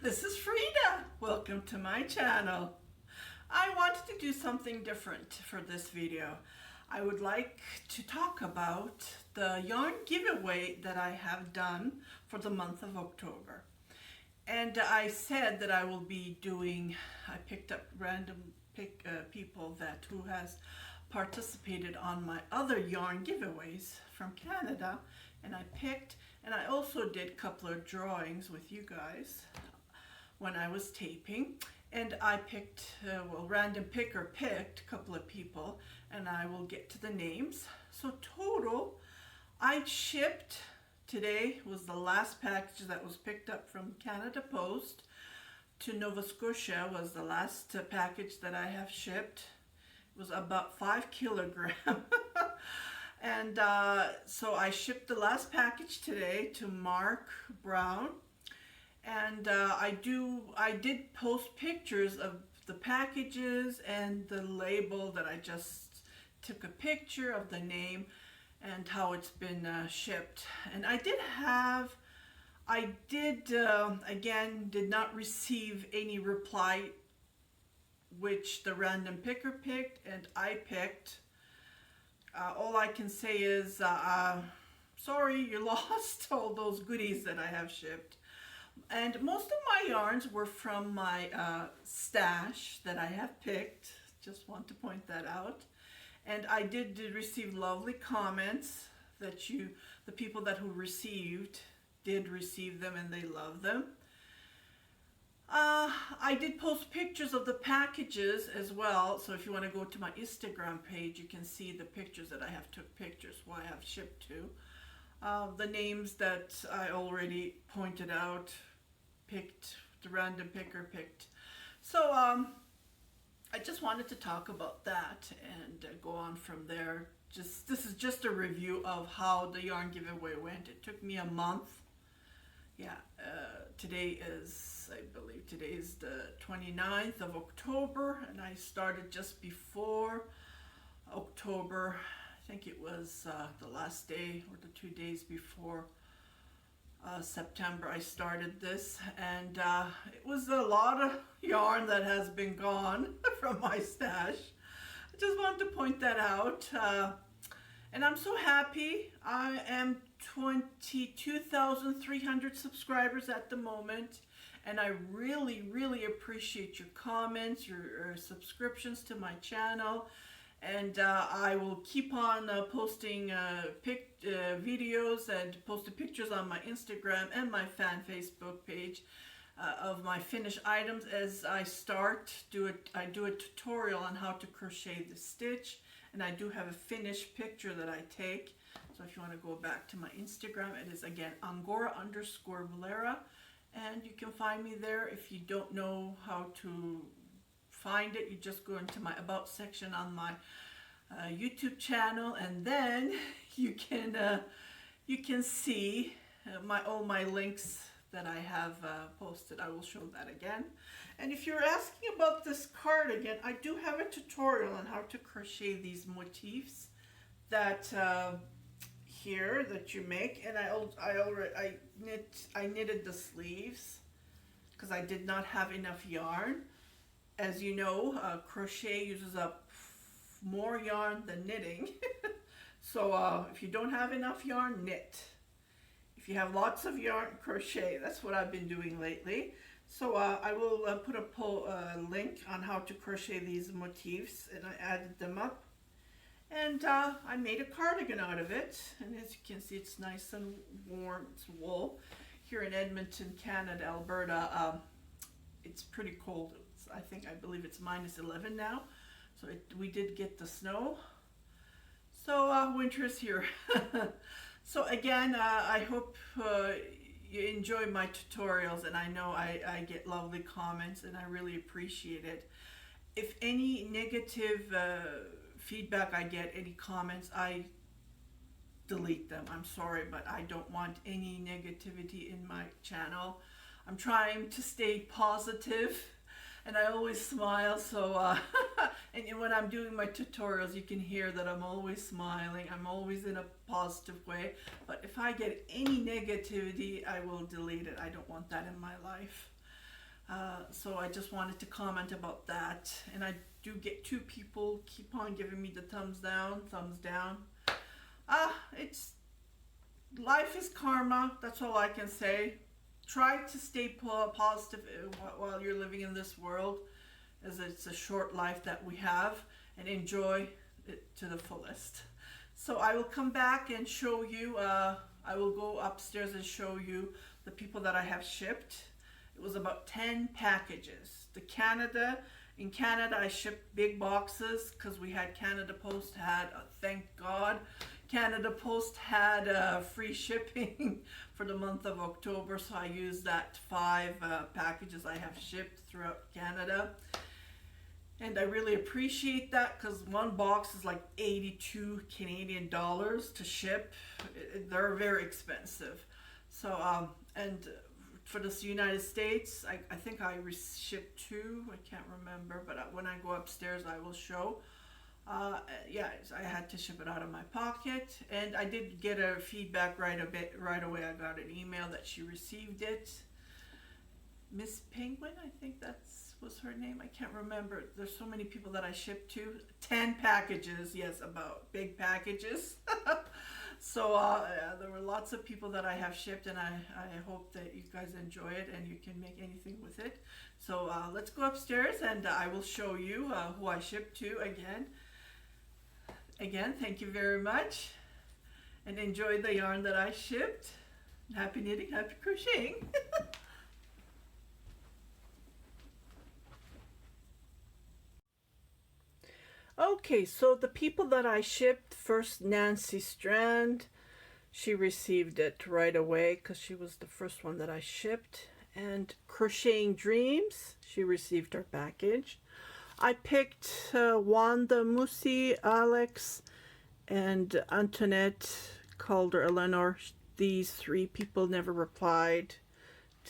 This is Feride. Welcome to my channel. I wanted to do something different for this video. I would like to talk about the yarn giveaway that I have done for the month of October. And I said that I will be doing, I picked up random people who has participated on my other yarn giveaways from Canada, and I also did a couple of drawings with you guys when I was taping, and I picked, random picker picked a couple of people, and I will get to the names. So total, I shipped, today was the last package that was picked up from Canada Post to Nova Scotia, was the last package that I have shipped. It was about 5 kilograms. And so I shipped the last package today to Mark Brown. And I did post pictures of the packages and the label that I just took a picture of the name and how it's been shipped. And again, did not receive any reply which the random picker picked and I picked. All I can say is, sorry, you lost all those goodies that I have shipped. And most of my yarns were from my stash that I have picked. Just want to point that out. And I did receive lovely comments that the people who received, did receive them and they love them. I did post pictures of the packages as well, so if you want to go to my Instagram page, you can see the pictures that I have took pictures, who I have shipped to. The names that I already pointed out, picked, the random picker picked. So I just wanted to talk about that and go on from there. This is just a review of how the yarn giveaway went. It took me a month. Yeah, today is, I believe today is the 29th of October, and I started just before October. I think it was the last day or the 2 days before September I started this, and it was a lot of yarn that has been gone from my stash. I just wanted to point that out. And I'm so happy. I am 22,300 subscribers at the moment, and I really, really appreciate your comments, your subscriptions to my channel, and I will keep on posting videos and posting pictures on my Instagram and my fan Facebook page of my finished items as I I do a tutorial on how to crochet the stitch. And I do have a finished picture that I take. So if you want to go back to my Instagram, it is again Angora_Valera. And you can find me there. If you don't know how to find it, you just go into my About section on my YouTube channel. And then you can see all my links that I have posted. I will show that again. And if you're asking about this cardigan, I do have a tutorial on how to crochet these motifs that here that you make. And I knitted the sleeves because I did not have enough yarn. As you know, crochet uses up more yarn than knitting. So if you don't have enough yarn, knit. If you have lots of yarn, crochet. That's what I've been doing lately. So I will put a link on how to crochet these motifs, and I added them up. And I made a cardigan out of it. And as you can see, it's nice and warm. It's wool. Here in Edmonton, Canada, Alberta, it's pretty cold. I believe it's -11 now. So we did get the snow. So winter is here. So again, I hope you enjoy my tutorials, and I know I get lovely comments, and I really appreciate it. If any negative feedback I get, any comments, I delete them. I'm sorry, but I don't want any negativity in my channel. I'm trying to stay positive, and I always smile, so and when I'm doing my tutorials, you can hear that I'm always smiling. I'm always in a positive way. But if I get any negativity, I will delete it. I don't want that in my life. So I just wanted to comment about that. And I do get 2 people keep on giving me the thumbs down, thumbs down. It's life is karma. That's all I can say. Try to stay positive while you're living in this world, as it's a short life that we have, and enjoy it to the fullest. So I will come back and show you, I will go upstairs and show you the people that I have shipped. It was about 10 packages. In Canada, I shipped big boxes because we had Canada Post had, thank God, Canada Post had free shipping for the month of October, so I used that 5 packages I have shipped throughout Canada. And I really appreciate that, because one box is like 82 Canadian dollars to ship. They're very expensive. So, and for the United States, I think I shipped 2. I can't remember, but when I go upstairs, I will show. Yeah, I had to ship it out of my pocket, and I did get a feedback right away. I got an email that she received it. Miss Penguin, I think was her name. I can't remember. There's so many people that I shipped to. 10 packages, yes, about big packages. So there were lots of people that I have shipped, and I hope that you guys enjoy it and you can make anything with it. So let's go upstairs, and I will show you who I shipped to again. Again, thank you very much, and enjoy the yarn that I shipped. Happy knitting, happy crocheting. Okay, so the people that I shipped, first Nancy Strand, she received it right away because she was the first one that I shipped. And Crocheting Dreams, she received her package. I picked Wanda Muise, Alex, and Antionette, calder, Eleanor. These 3 people never replied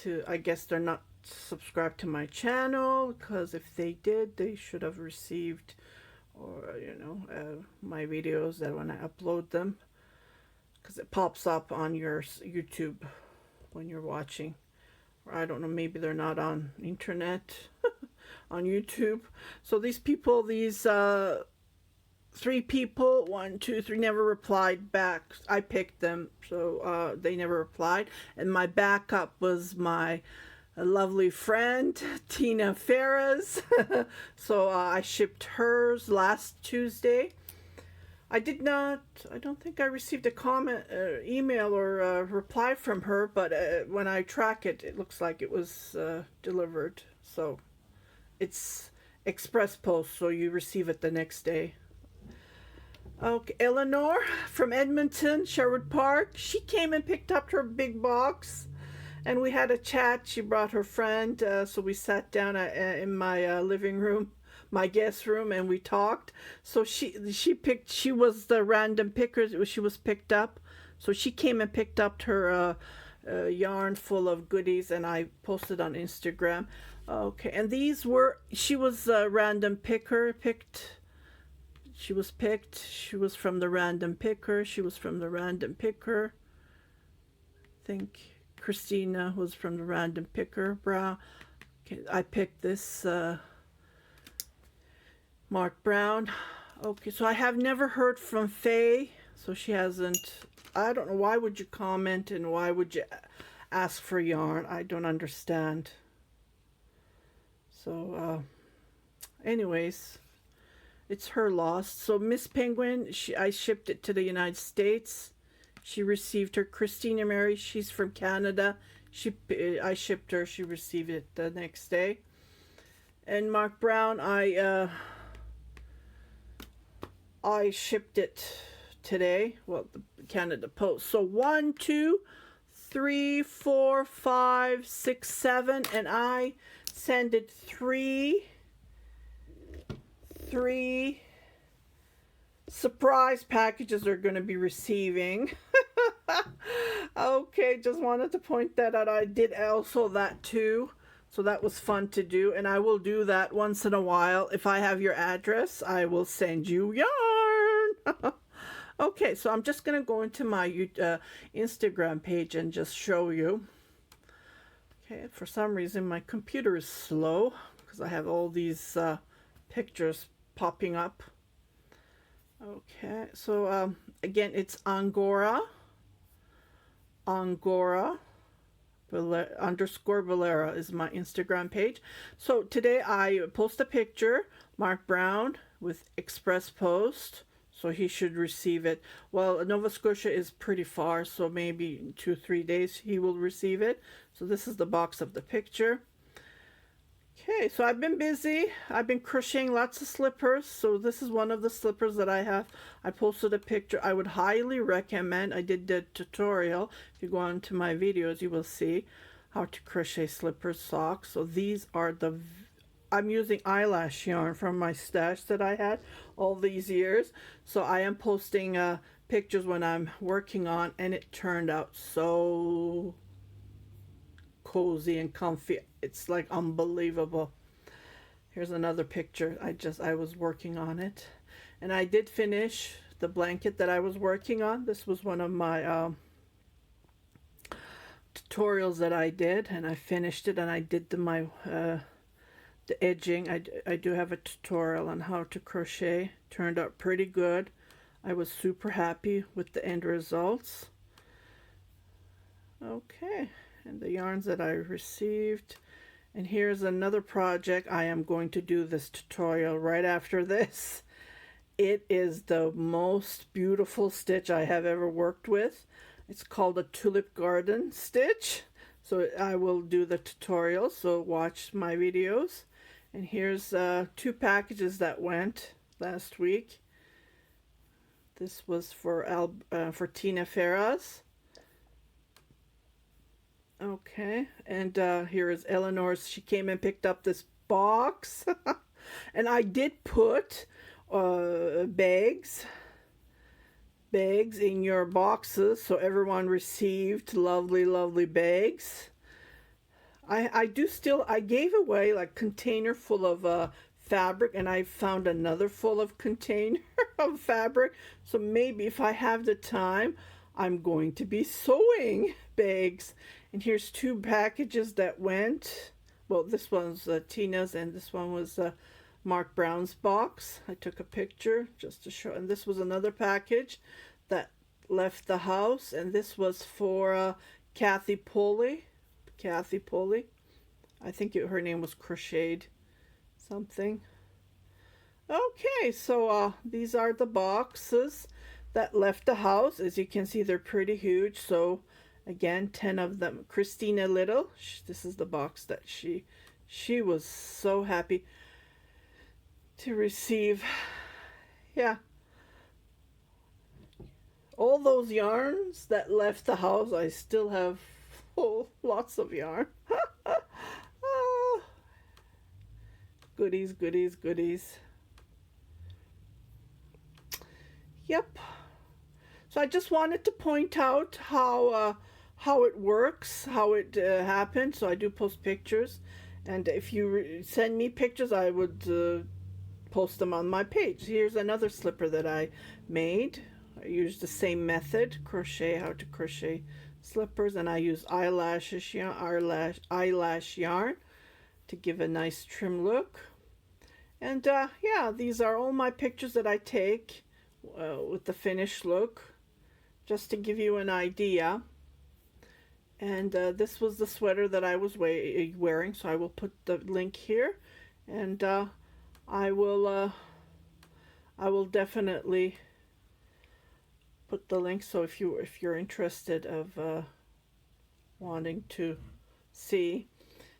to, I guess they're not subscribed to my channel, because if they did, they should have received, or my videos that when I upload them, because it pops up on your YouTube when you're watching. Or I don't know, maybe they're not on internet on YouTube. So these people, these 3 people, 1, 2, 3, never replied back. I picked them, so they never replied. And my backup was my lovely friend Tina Ferraz. So I shipped hers last Tuesday. I don't think I received a comment, email, or reply from her, but when I track it, it looks like it was delivered. So it's express post, so you receive it the next day. Okay, Eleanor from Edmonton, Sherwood Park, she came and picked up her big box, and we had a chat. She brought her friend, so we sat down in my living room, my guest room, and we talked. So she was the random picker. She was picked up, so she came and picked up her yarn full of goodies, and I posted on Instagram. Okay, and she was a random picker. She was picked. She was from the random picker. She was from the random picker. I think Christina was from the random picker. Brown. Okay, I picked this Mark Brown. Okay, so I have never heard from Faye, so she hasn't. I don't know, why would you comment and why would you ask for yarn? I don't understand. So anyways, it's her loss. So Miss Penguin, I shipped it to the United States. She received her. Christina Marie, she's from Canada. I shipped her. She received it the next day. And Mark Brown, I shipped it today. Well, the Canada Post. So 1, 2, 3, 4, 5, 6, 7, and I send it 3 surprise packages are going to be receiving. Okay, just wanted to point that out. I did also that too, so that was fun to do, and I will do that once in a while. If I have your address, I will send you yarn. Okay, so I'm just going to go into my Instagram page and just show you. Okay, for some reason my computer is slow because I have all these pictures popping up. Okay, so again, it's Angora underscore Valera is my Instagram page. So today I post a picture, Mark Brown with Express Post, so he should receive it. Well, Nova Scotia is pretty far, so maybe in 2-3 days he will receive it. So this is the box of the picture. Okay, so I've been busy. I've been crocheting lots of slippers. So this is one of the slippers that I have. I posted a picture. I would highly recommend. I did the tutorial. If you go on to my videos, you will see how to crochet slipper socks. So these are the... I'm using eyelash yarn from my stash that I had all these years. So I am posting pictures when I'm working on, and it turned out so cozy and comfy. It's like unbelievable. Here's another picture. I was working on it, and I did finish the blanket that I was working on. This was one of my tutorials that I did, and I finished it, and I did the edging. I do have a tutorial on how to crochet. Turned out pretty good. I was super happy with the end results. Okay, and the yarns that I received. And here's another project. I am going to do this tutorial right after this. It is the most beautiful stitch I have ever worked with. It's called a tulip garden stitch. So I will do the tutorial, so watch my videos. And here's 2 packages that went last week. This was for Tina Ferraz. Okay, and here is Eleanor's. She came and picked up this box. And I did put bags in your boxes, so everyone received lovely bags. I gave away like container full of fabric, and I found another full of container of fabric. So maybe if I have the time, I'm going to be sewing bags. And here's 2 packages that went. Well, this one's Tina's, and this one was Mark Brown's box. I took a picture just to show. And this was another package that left the house. And this was for Kathy Poley. I think her name was Crocheted something. Okay, so these are the boxes that left the house. As you can see, they're pretty huge. So again, 10 of them. Christina Little, this is the box that she was so happy to receive. Yeah. All those yarns that left the house, I still have lots of yarn. Goodies. Yep. So I just wanted to point out how it works, how it happened. So I do post pictures, and if you send me pictures, I would post them on my page. Here's another slipper that I made. I used the same method, how to crochet slippers, and I use eyelash yarn to give a nice trim look. And yeah, these are all my pictures that I take with the finished look, just to give you an idea. And this was the sweater that I was wearing, so I will put the link here, and I will definitely put the link. So if you're interested of wanting to see.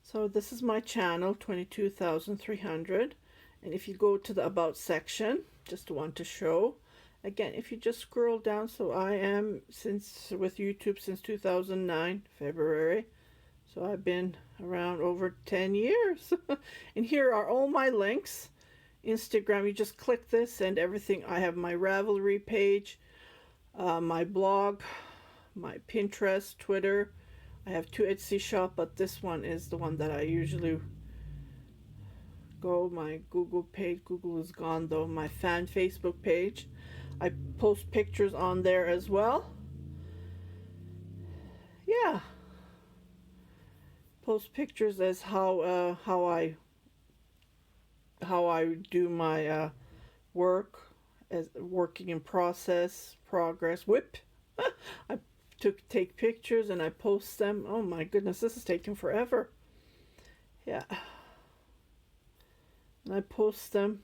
So this is my channel, 22,300, and if you go to the About section, just want to show. Again, if you just scroll down, so I am with YouTube since 2009, February. So I've been around over 10 years. And here are all my links. Instagram, you just click this and everything. I have my Ravelry page, my blog, my Pinterest, Twitter. I have 2 Etsy shop, but this one is the one that I usually go. My Google page, Google is gone though. My fan Facebook page. I post pictures on there as well. Yeah. post pictures as how I do my work, as working in progress. Whip. I take pictures and I post them. Oh my goodness, this is taking forever. Yeah. And I post them.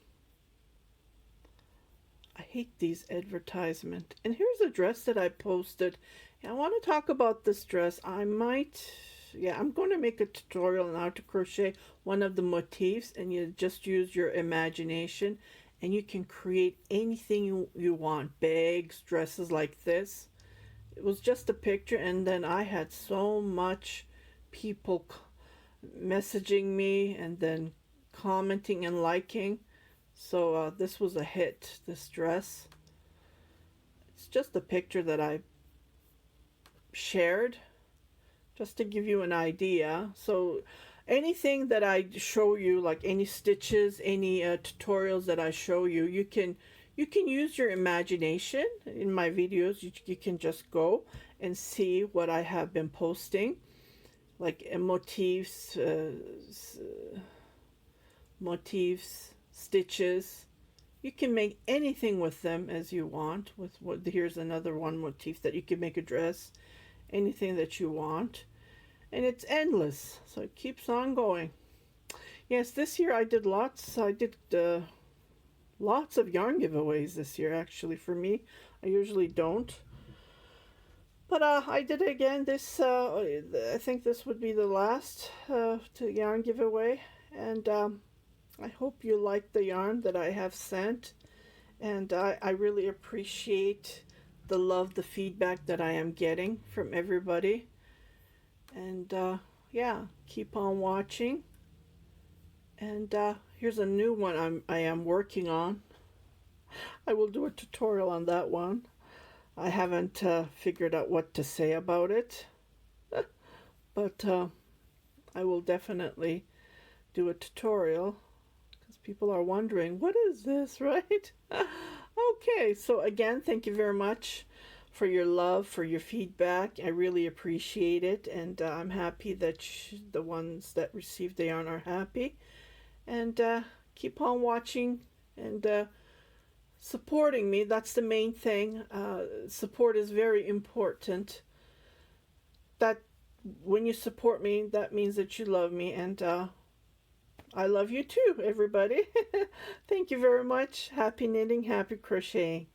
I hate these advertisements. And here's a dress that I posted. I want to talk about this dress. I'm going to make a tutorial on how to crochet one of the motifs, and you just use your imagination and you can create anything you want. Bags, dresses like this. It was just a picture, and then I had so much people messaging me and then commenting and liking. So this was a hit, this dress. It's just a picture that I shared just to give you an idea. So anything that I show you, like any stitches, any tutorials that I show you, you can use your imagination. In my videos, you can just go and see what I have been posting, like motifs, stitches. You can make anything with them as you want. Here's another one motif that you can make a dress, anything that you want, and it's endless, so it keeps on going. Yes, this year I did lots. I did lots of yarn giveaways this year. Actually, for me, I usually don't, but I did it again. This I think this would be the last yarn giveaway, and I hope you like the yarn that I have sent, and I really appreciate the love, the feedback that I am getting from everybody. And yeah, keep on watching. And here's a new one I am working on. I will do a tutorial on that one. I haven't figured out what to say about it, but I will definitely do a tutorial, because people are wondering, what is this, right? Okay, so again, thank you very much for your love, for your feedback. I really appreciate it, and I'm happy that the ones that received the yarn are happy. And keep on watching and supporting me. That's the main thing. Support is very important. That when you support me, that means that you love me, and I love you too, everybody. Thank you very much. Happy knitting, happy crocheting.